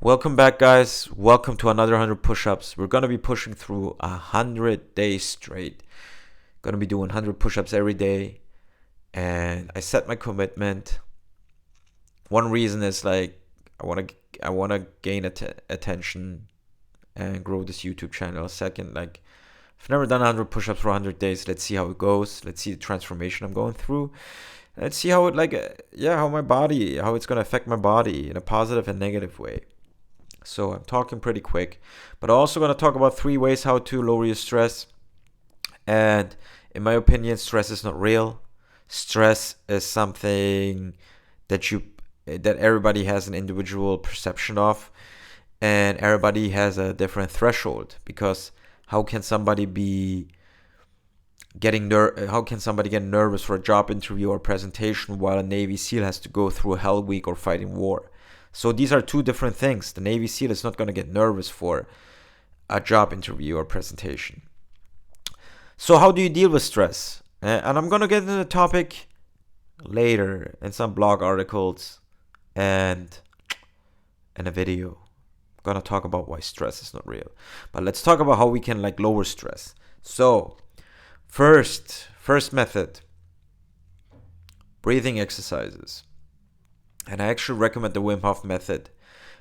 Welcome back, guys. Welcome to another 100 push-ups. We're gonna be pushing through 100 days straight. Gonna be doing 100 push-ups every day, and I set my commitment. One reason is like I wanna gain attention and grow this YouTube channel. Second, like I've never done 100 push-ups for 100 days. Let's see how it goes. Let's see the transformation I'm going through. Let's see how how it's gonna affect my body in a positive and negative way. So I'm talking pretty quick, but I'm also going to talk about 3 ways how to lower your stress. And in my opinion, stress is not real. Stress is something that everybody has an individual perception of, and everybody has a different threshold. Because how can somebody get nervous for a job interview or presentation while a Navy SEAL has to go through a hell week or fighting war? So these are two different things. The Navy SEAL is not going to get nervous for a job interview or presentation. So how do you deal with stress? And I'm going to get into the topic later in some blog articles and in a video. I'm going to talk about why stress is not real. But let's talk about how we can lower stress. So first method, breathing exercises. And I actually recommend the Wim Hof method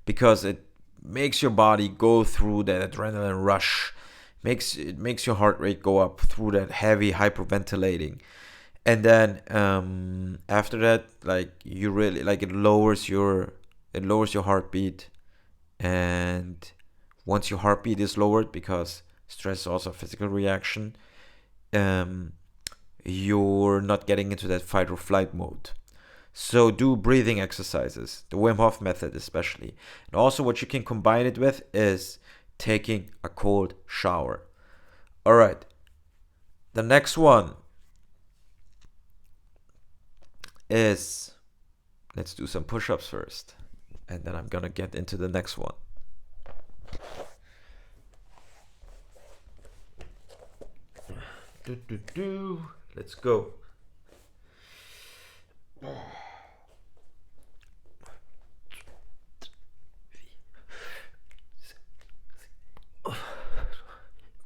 because it makes your body go through that adrenaline rush. It makes your heart rate go up through that heavy hyperventilating. And then after that, it lowers your heartbeat. And once your heartbeat is lowered, because stress is also a physical reaction, you're not getting into that fight or flight mode. So do breathing exercises, the Wim Hof method especially. And also what you can combine it with is taking a cold shower. All right. The next one is, let's do some push-ups first. And then I'm going to get into the next one. Let's go.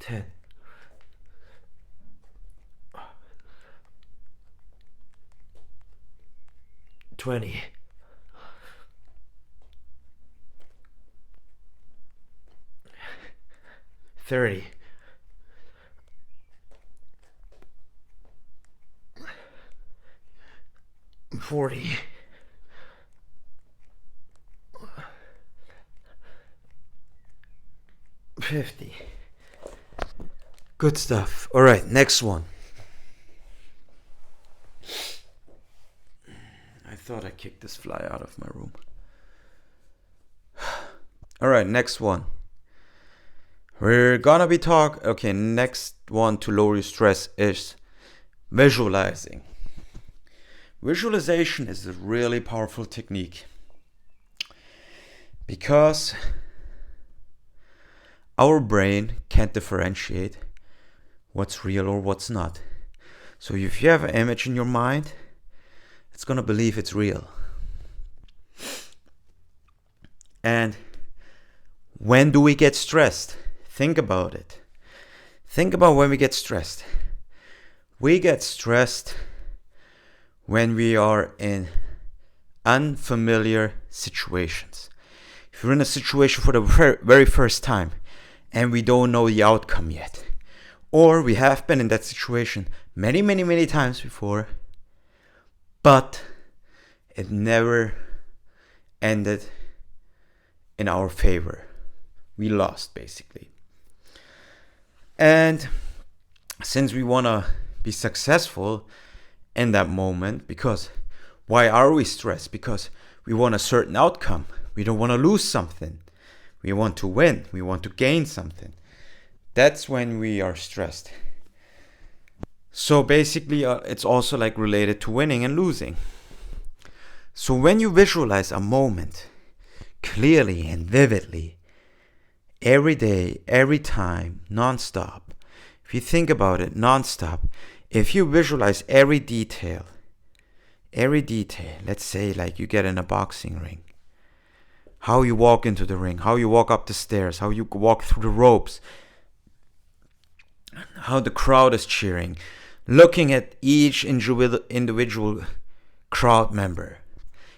10, 20, 30, 40, 50. Good stuff. All right, next one. I thought I kicked this fly out of my room. All right, next one. We're gonna be next one to lower your stress is visualizing. Visualization is a really powerful technique because our brain can't differentiate what's real or what's not. So if you have an image in your mind, it's gonna believe it's real. And when do we get stressed? Think about it. Think about when we get stressed. We get stressed when we are in unfamiliar situations. If you're in a situation for the very first time and we don't know the outcome yet, or we have been in that situation many times before, but it never ended in our favor. We lost, basically. And since we want to be successful in that moment, because why are we stressed? Because we want a certain outcome. We don't want to lose something. We want to win. We want to gain something. That's when we are stressed. So basically, it's also related to winning and losing. So when you visualize a moment clearly and vividly, every day, every time, non-stop, if you think about it non-stop, if you visualize every detail, let's say you get in a boxing ring, how you walk into the ring, how you walk up the stairs, how you walk through the ropes, how the crowd is cheering, looking at each individual crowd member.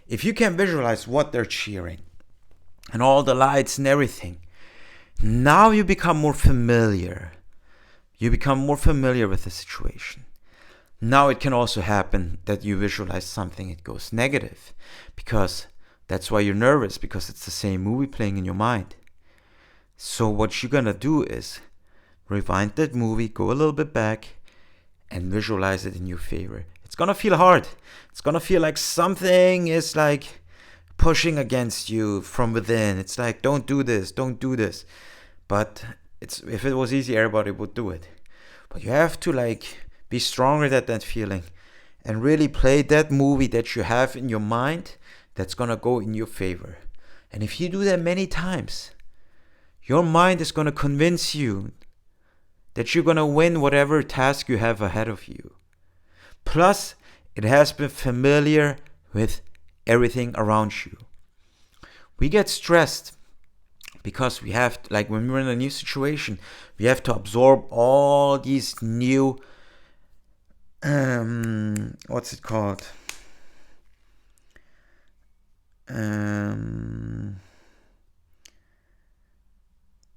If you can visualize what they're cheering and all the lights and everything, now you become more familiar. You become more familiar with the situation. Now it can also happen that you visualize something, it goes negative, because that's why you're nervous, because it's the same movie playing in your mind. So what you're gonna do is rewind that movie, go a little bit back, and visualize it in your favor. It's gonna feel hard. It's gonna feel like something is like pushing against you from within. It's like, don't do this, don't do this. But if it was easy, everybody would do it. But you have to like be stronger than that feeling and really play that movie that you have in your mind that's gonna go in your favor. And if you do that many times, your mind is gonna convince you that you're gonna win whatever task you have ahead of you. Plus, it has been familiar with everything around you. We get stressed because we have, like when we're in a new situation, we have to absorb all these new, what's it called?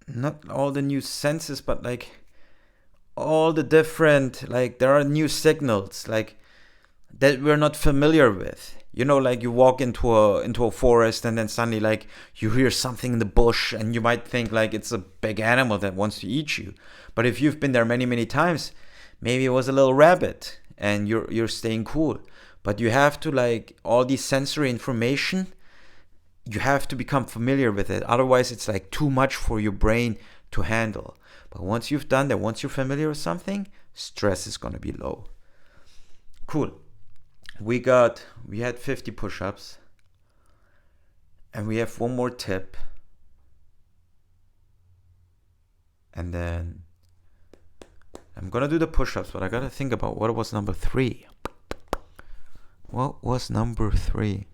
Not all the new senses, but like all the different, like there are new signals like that we're not familiar with. You know, like you walk into a forest and then suddenly like you hear something in the bush and you might think like it's a big animal that wants to eat you. But if you've been there many times, maybe it was a little rabbit and you're staying cool. But you have to like all these sensory information, you have to become familiar with it. Otherwise it's like too much for your brain to handle. But once you've done that, once you're familiar with something, stress is gonna be low. Cool. We had 50 push-ups, and we have one more tip, and then I'm gonna do the push-ups, but I gotta think about what was number 3. What was number 3?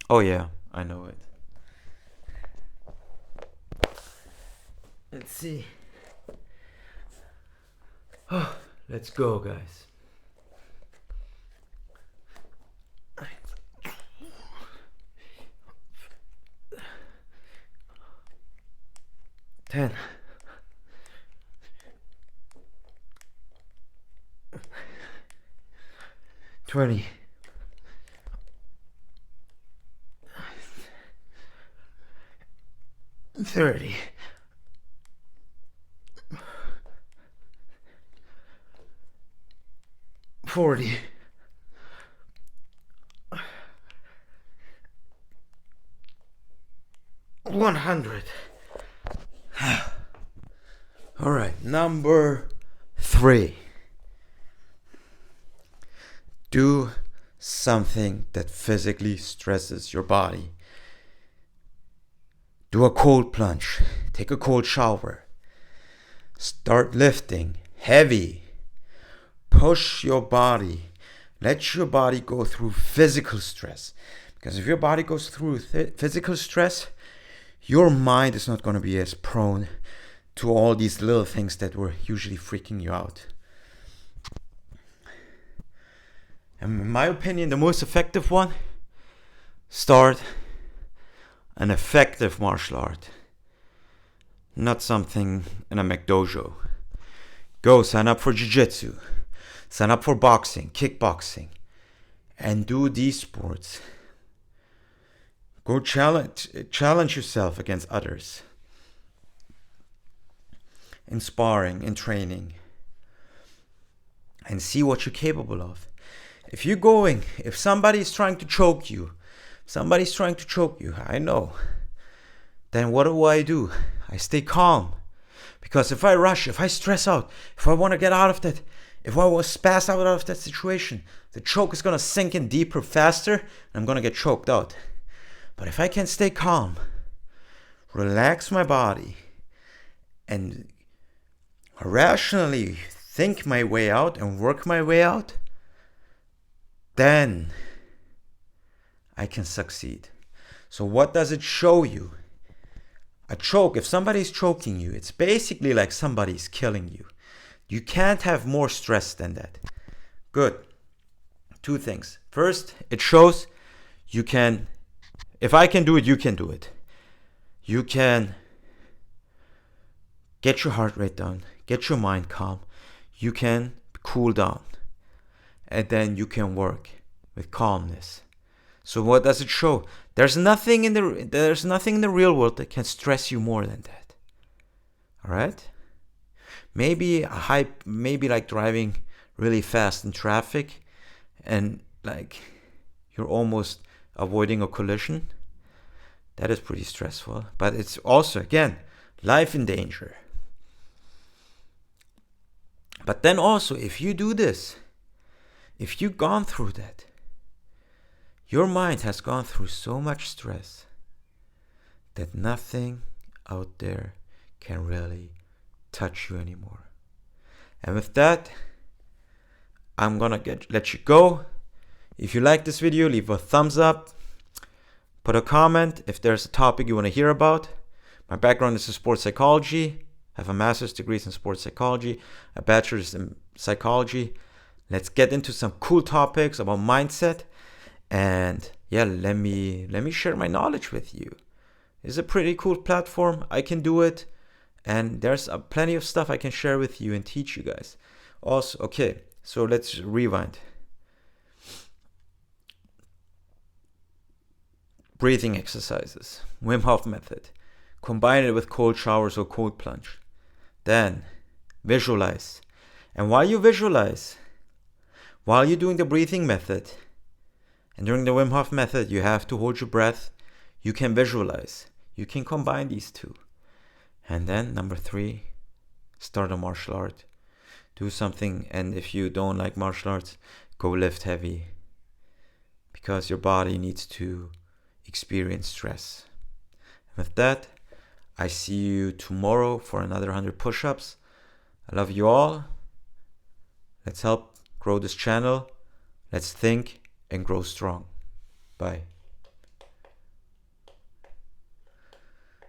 Oh yeah, I know it. Let's see. Oh, let's go, guys. Ten. 20. 30. 40. 100. All right, number 3. Do something that physically stresses your body. Do a cold plunge. Take a cold shower. Start lifting heavy. Push your body. Let your body go through physical stress. Because if your body goes through physical stress, your mind is not going to be as prone to all these little things that were usually freaking you out. And in my opinion, the most effective one, start an effective martial art. Not something in a McDojo. Go sign up for jiu-jitsu. Sign up for boxing, kickboxing. And do these sports. Go challenge yourself against others. In sparring, in training. And see what you're capable of. If somebody's trying to choke you, I know. Then what do? I stay calm. Because if I rush, if I stress out, if I want to get out of that, if I want to spaz out of that situation, the choke is going to sink in deeper, faster, and I'm going to get choked out. But if I can stay calm, relax my body, and rationally think my way out and work my way out, then I can succeed. So what does it show you? A choke, if somebody's choking you, it's basically like somebody's killing you. You can't have more stress than that. Good. Two things. First, it shows you can, if I can do it, you can do it. You can get your heart rate down, get your mind calm. You can cool down. And then you can work with calmness. So what does it show? There's nothing in the real world that can stress you more than that. All right? Maybe like driving really fast in traffic and like you're almost avoiding a collision. That is pretty stressful. But it's also, again, life in danger. But then also, if you do this, if you've gone through that, your mind has gone through so much stress that nothing out there can really touch you anymore. And with that, I'm gonna let you go. If you like this video, leave a thumbs up. Put a comment if there's a topic you want to hear about. My background is in sports psychology. I have a master's degree in sports psychology, a bachelor's in psychology. Let's get into some cool topics about mindset. And yeah, let me share my knowledge with you. It's a pretty cool platform. I can do it. And there's plenty of stuff I can share with you and teach you guys. Also, okay, so let's rewind. Breathing exercises, Wim Hof method. Combine it with cold showers or cold plunge. Then visualize. And while you visualize, while you're doing the breathing method, and during the Wim Hof method, you have to hold your breath. You can visualize. You can combine these two. And then number 3, start a martial art. Do something, and if you don't like martial arts, go lift heavy. Because your body needs to experience stress. And with that, I see you tomorrow for another 100 push-ups. I love you all. Let's help grow this channel. Let's think and grow strong. Bye.